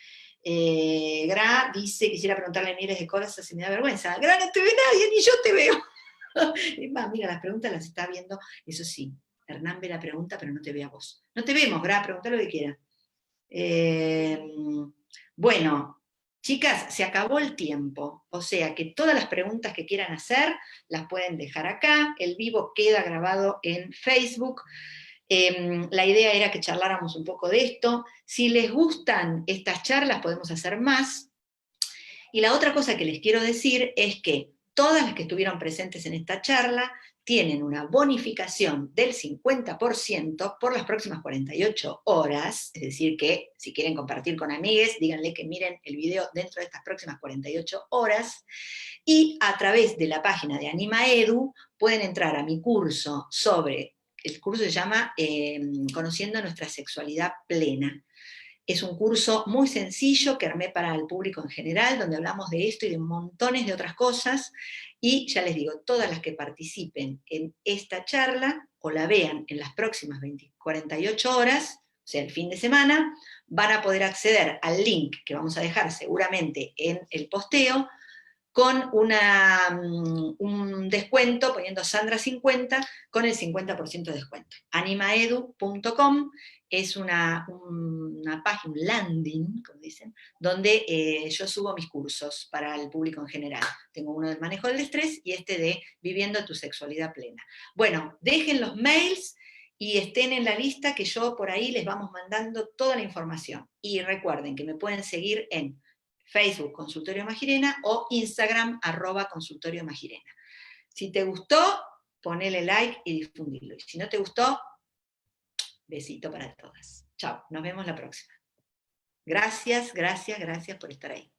S1: Gra dice, quisiera preguntarle miles de cosas si me da vergüenza. Gra, no te ve nadie, ni yo te veo. Es más, mira, las preguntas las está viendo, eso sí, Hernán ve la pregunta, pero no te ve a vos. No te vemos, Gra, pregunta lo que quieras. Bueno, chicas, se acabó el tiempo, o sea que todas las preguntas que quieran hacer las pueden dejar acá, el vivo queda grabado en Facebook. La idea era que charláramos un poco de esto. Si les gustan estas charlas, podemos hacer más. Y la otra cosa que les quiero decir es que todas las que estuvieron presentes en esta charla tienen una bonificación del 50% por las próximas 48 horas, es decir, que si quieren compartir con amigues, díganle que miren el video dentro de estas próximas 48 horas, y a través de la página de AnimaEdu pueden entrar a mi curso sobre, el curso se llama Conociendo nuestra sexualidad plena. Es un curso muy sencillo que armé para el público en general, donde hablamos de esto y de montones de otras cosas. Y ya les digo, todas las que participen en esta charla o la vean en las próximas 48 horas, o sea, el fin de semana, van a poder acceder al link que vamos a dejar seguramente en el posteo, con un descuento, poniendo Sandra 50, con el 50% de descuento. Animaedu.com es una página, un landing, como dicen, donde yo subo mis cursos para el público en general. Tengo uno del manejo del estrés y este de Viviendo tu sexualidad plena. Bueno, dejen los mails y estén en la lista que yo por ahí les vamos mandando toda la información. Y recuerden que me pueden seguir en Facebook Consultorio Magirena o Instagram @Consultorio Magirena. Si te gustó, ponele like y difundilo. Y si no te gustó, besito para todas. Chao, nos vemos la próxima. Gracias, gracias, gracias por estar ahí.